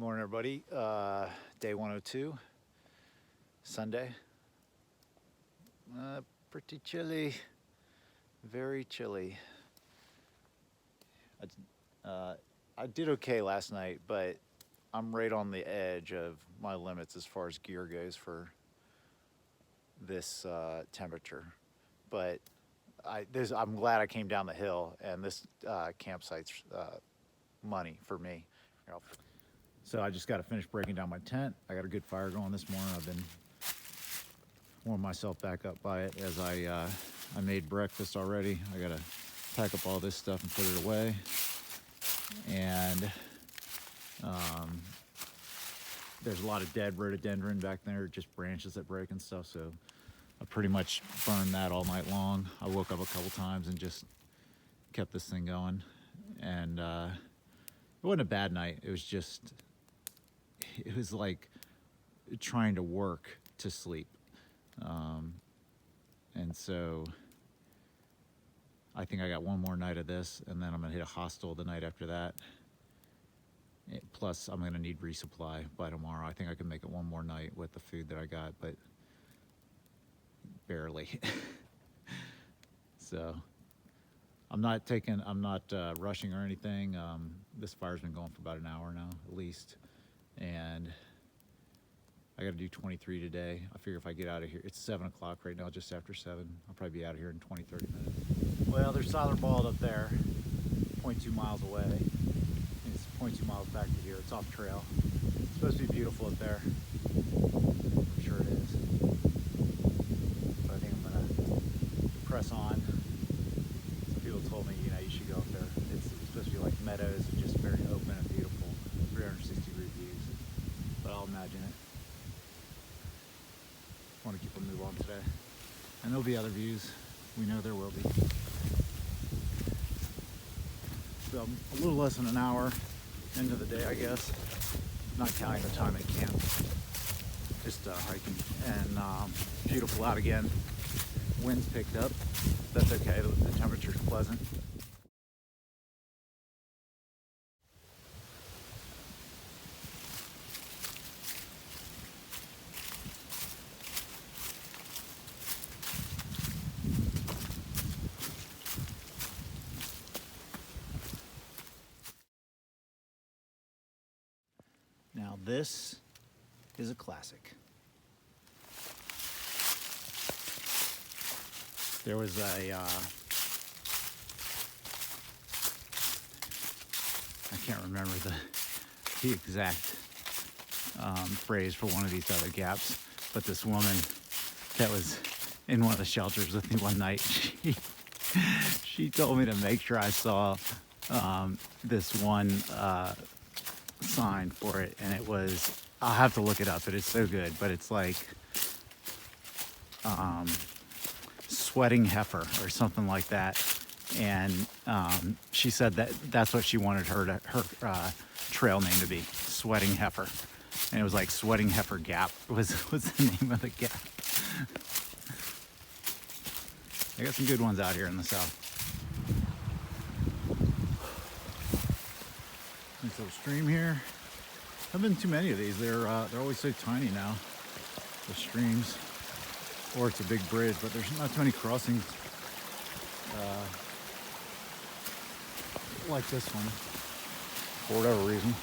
Morning, everybody. Day 102, Sunday. Pretty chilly, very chilly. I did okay last night, but I'm right on the edge of my limits as far as gear goes for this temperature. But I'm glad I came down the hill, and this campsite's money for me. So I just got to finish breaking down my tent. I got a good fire going this morning. I've been warming myself back up by it as I made breakfast already. I got to pack up all this stuff and put it away. And there's a lot of dead rhododendron back there, just branches that break and stuff. So I pretty much burned that all night long. I woke up a couple times and just kept this thing going. And it wasn't a bad night. It was like trying to work to sleep. And so I think I got one more night of this, and then I'm gonna hit a hostel the night after that. Plus I'm gonna need resupply by tomorrow. I think I can make it one more night with the food that I got, but barely. So I'm not rushing or anything. This fire's been going for about an hour now, at least. And I got to do 23 today. I figure if I get out of here, it's 7 o'clock right now, just after 7. I'll probably be out of here in 20, 30 minutes. Well, there's Siler Bald up there, 0.2 miles away. And it's 0.2 miles back to here. It's off trail. It's supposed to be beautiful up there. I'm sure it is. But I think I'm going to press on. Some people told me, you should go up there. It's supposed to be like meadows and just very open and beautiful, 360-degree views. But I'll imagine it. I want to keep a move on today. And there'll be other views. We know there will be. So a little less than an hour into the day, I guess. Not counting the time at camp. Just hiking. And beautiful out again. Wind's picked up. That's okay. The temperature's pleasant. Now this is a classic. There was a, I can't remember the exact phrase for one of these other gaps, but this woman that was in one of the shelters with me one night, she told me to make sure I saw this one sign for it, and it was, I'll have to look it up, it is so good, but it's like sweating heifer or something like that. And she said that's what she wanted her trail name to be, Sweating Heifer. And it was like Sweating Heifer Gap was the name of the gap. I got some good ones out here in the south. Nice little stream here. Haven't been too many of these. They're always so tiny now, the streams. Or it's a big bridge, but there's not too many crossings like this one, for whatever reason.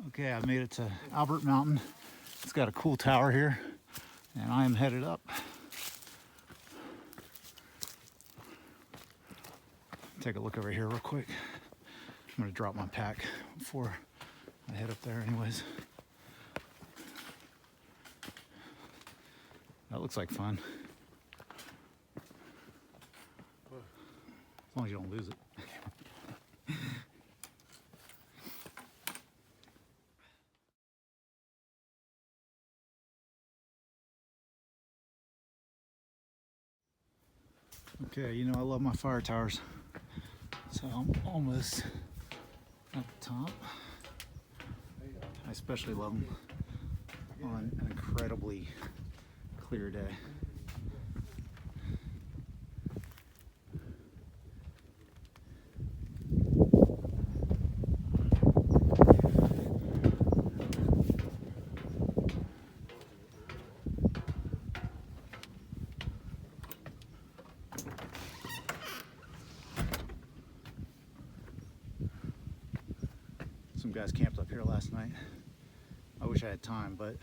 Okay, I made it to Albert Mountain. It's got a cool tower here, and I am headed up. Take a look over here real quick. I'm gonna drop my pack before I head up there anyways. That looks like fun. As long as you don't lose it. Okay, you know I love my fire towers, so I'm almost at the top. I especially love them on an incredibly clear day. Some guys camped up here last night. I wish I had time, but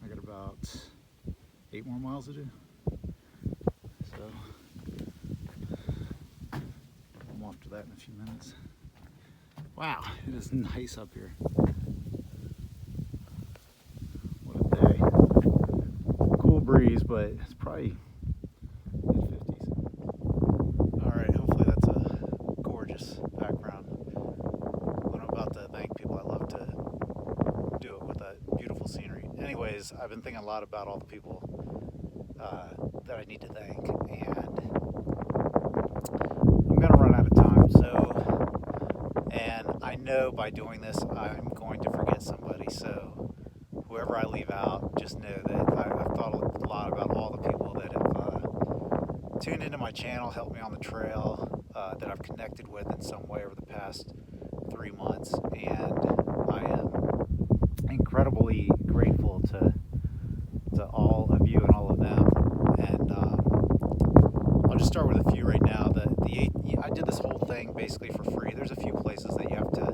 I got about 8 more miles to do. So I'm off to that in a few minutes. Wow, it is nice up here. What a day. Cool breeze, but it's probably mid-50s. All right, hopefully that's a gorgeous background. When I'm about to thank people, I love to do it with that beautiful scenery. Anyways, I've been thinking a lot about all the people that I need to thank, and I'm gonna run out of time. And I know by doing this, I'm going to forget somebody. So whoever I leave out, just know that I've thought a lot about all the people that have tuned into my channel, helped me on the trail, that I've connected with in some way over the past 3 months, and I am incredibly grateful to all of you and all of them. And I'll just start with a few right now. I did this whole thing basically for free. There's a few places that you have to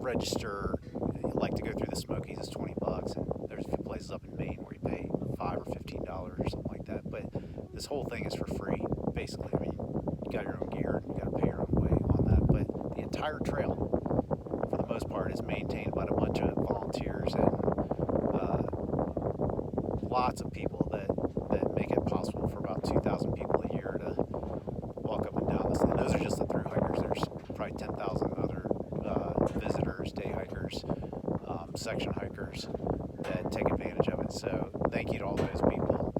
register, like to go through the Smokies is $20, and there's a few places up in Maine where you pay $5 or $15 or something like that. But this whole thing is for free, basically. I mean, you got your own gear, you got to pay your own way on that. But the entire trail, for the most part, is maintained by a bunch of volunteers and lots of people that make it possible for about 2,000 people a year to walk up and down this. And those are just the through hikers. There's probably 10,000 other visitors, day hikers, section hikers that take advantage of it. So thank you to all those people.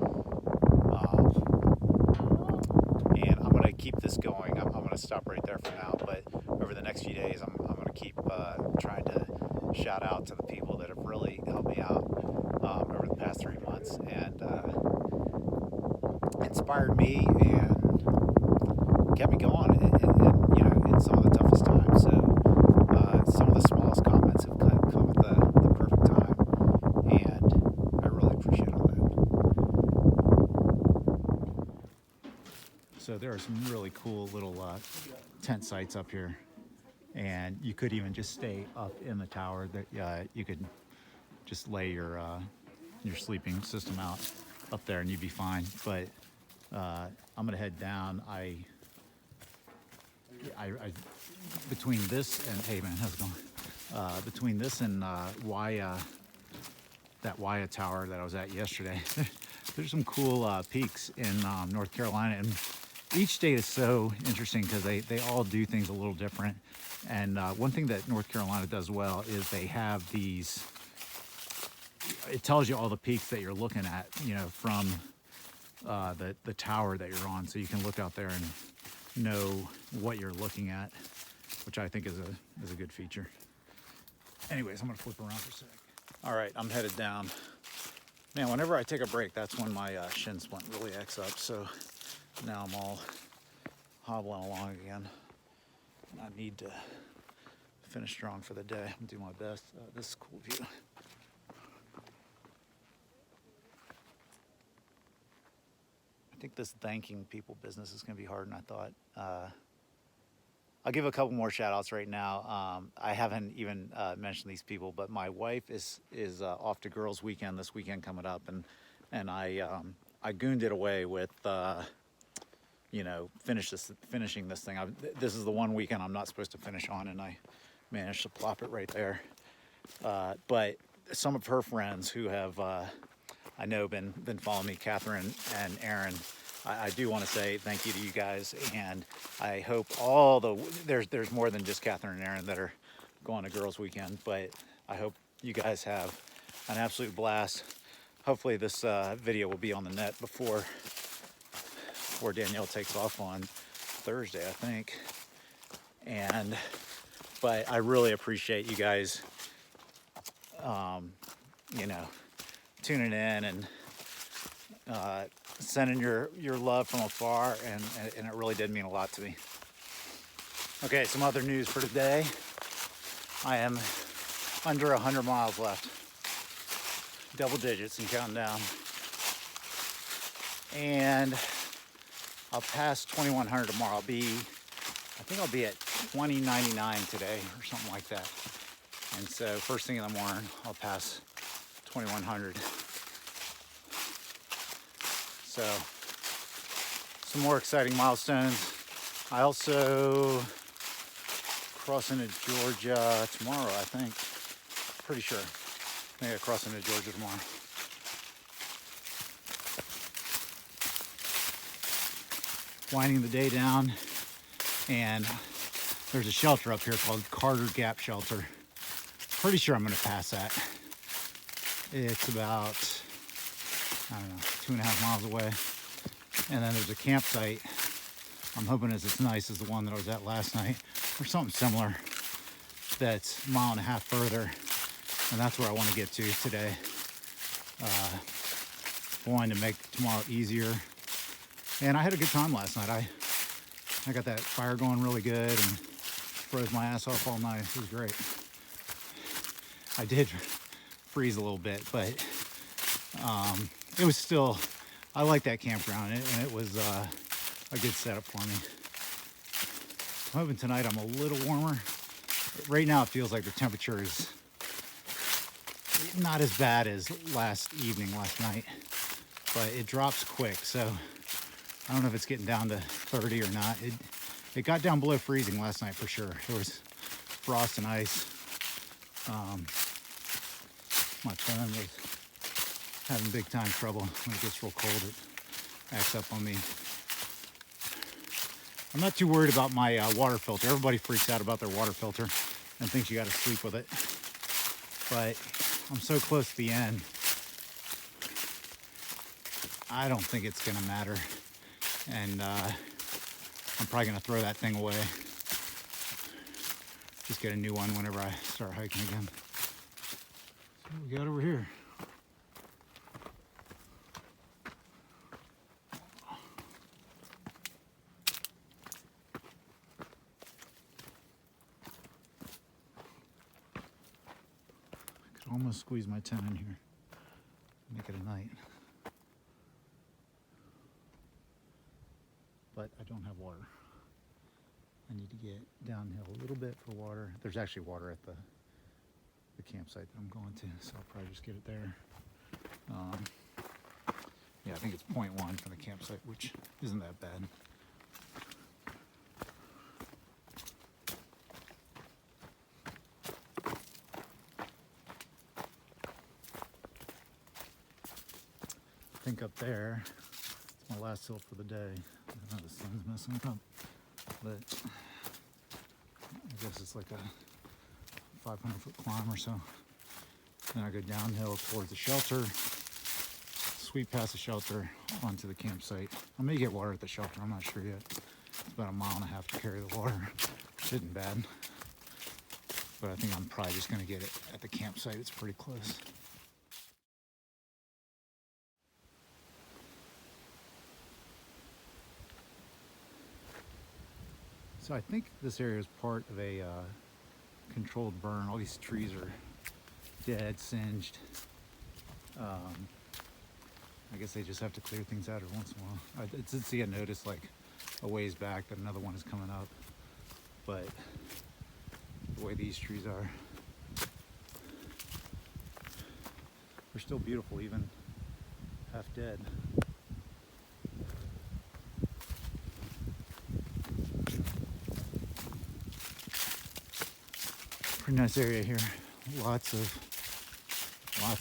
And I'm going to keep this going. I'm going to stop right there for now. But over the next few days, I'm going to keep trying to shout out to the people that have really helped me out over the past 3 months and inspired me and kept me going in some of the toughest times. So some of the smallest comments have come at the perfect time, and I really appreciate all that. So there are some really cool little tent sites up here, and you could even just stay up in the tower. That you could just lay your sleeping system out up there and you'd be fine. But I'm gonna head down. I between this and hey man, how's it going? Between this and Wayah, that Wayah tower that I was at yesterday, there's some cool peaks in North Carolina, and each state is so interesting because they all do things a little different. And one thing that North Carolina does well is they have these. It tells you all the peaks that you're looking at, from the tower that you're on, so you can look out there and know what you're looking at, which I think is a good feature. Anyways, I'm gonna flip around for a sec. All right, I'm headed down. Man, whenever I take a break, that's when my shin splint really acts up. So now I'm all hobbling along again. I need to finish strong for the day. I'm gonna do my best. This is a cool view. I think this thanking people business is going to be harder than I thought. I'll give a couple more shout outs right now. I haven't even mentioned these people, but my wife is off to girls weekend this weekend coming up, and I gooned it away with finishing this thing. This is the one weekend I'm not supposed to finish on, and I managed to plop it right there. But some of her friends who have I know been following me, Catherine and Aaron, I do want to say thank you to you guys, and I hope there's more than just Catherine and Aaron that are going to girls weekend, but I hope you guys have an absolute blast. hopefully this video will be on the net before Danielle takes off on Thursday, I think. But I really appreciate you guys, you know, tuning in and sending your love from afar, and it really did mean a lot to me. Okay, some other news for today. I am under 100 miles left. Double digits and counting down. And I'll pass 2100 tomorrow. I think I'll be at 2099 today or something like that. And so first thing in the morning, I'll pass 2100. So some more exciting milestones. I also cross into Georgia tomorrow, I think. Pretty sure. I think I cross into Georgia tomorrow. Winding the day down, and there's a shelter up here called Wayah Gap Shelter. Pretty sure I'm going to pass that. It's about, I don't know, 2.5 miles away. And then there's a campsite. I'm hoping it's as nice as the one that I was at last night, or something similar, that's a mile and a half further. And that's where I want to get to today. Wanting to make tomorrow easier. And I had a good time last night. I got that fire going really good and froze my ass off all night. It was great. I did freeze a little bit, but it was still, I like that campground, and it was a good setup for me. I'm hoping tonight I'm a little warmer. Right now it feels like the temperature is not as bad as last night, but it drops quick, so I don't know if it's getting down to 30 or not. It got down below freezing last night for sure. There was frost and ice. My phone was having big time trouble. When it gets real cold, it acts up on me. I'm not too worried about my water filter. Everybody freaks out about their water filter and thinks you got to sleep with it. But I'm so close to the end, I don't think it's going to matter. And I'm probably going to throw that thing away. Just get a new one whenever I start hiking again. So what we got over here? I could almost squeeze my tent in here. Make it a night. But I don't have water. I need to get downhill a little bit for water. There's actually water at the campsite that I'm going to, so I'll probably just get it there. Yeah, I think it's 0.1 for the campsite, which isn't that bad. I think up there, it's my last hill for the day. I know the sun's messing up, but I guess it's like a 500-foot climb or so. Then I go downhill towards the shelter, sweep past the shelter onto the campsite. I may get water at the shelter, I'm not sure yet. It's about 1.5 miles to carry the water, which isn't bad. But I think I'm probably just gonna get it at the campsite. It's pretty close. So I think this area is part of a controlled burn. All these trees are dead, singed. I guess they just have to clear things out every once in a while. I did see a notice like a ways back that another one is coming up, but the way these trees are, they're still beautiful, even half dead. Pretty nice area here. Lots of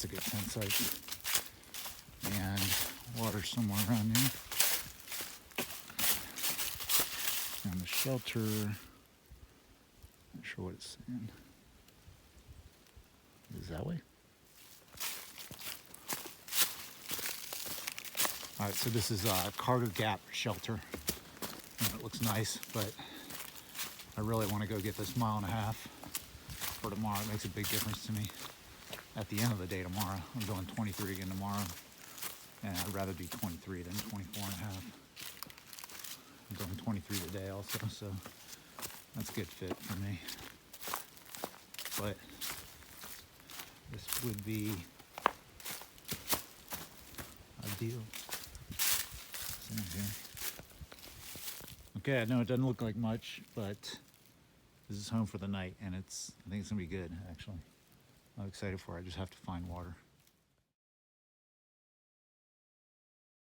good tent sites, and water somewhere around here. And the shelter, not sure what it's saying. Is that way? All right, so this is Carter Gap shelter. It looks nice, but I really want to go get this 1.5 miles for tomorrow. It makes a big difference to me. At the end of the day tomorrow, I'm doing 23 again tomorrow, and I'd rather do 23 than 24.5. I'm doing 23 today also, so that's a good fit for me. But this would be ideal. Okay, I know it doesn't look like much, but this is home for the night, and I think it's gonna be good, actually. I'm excited for it. I just have to find water.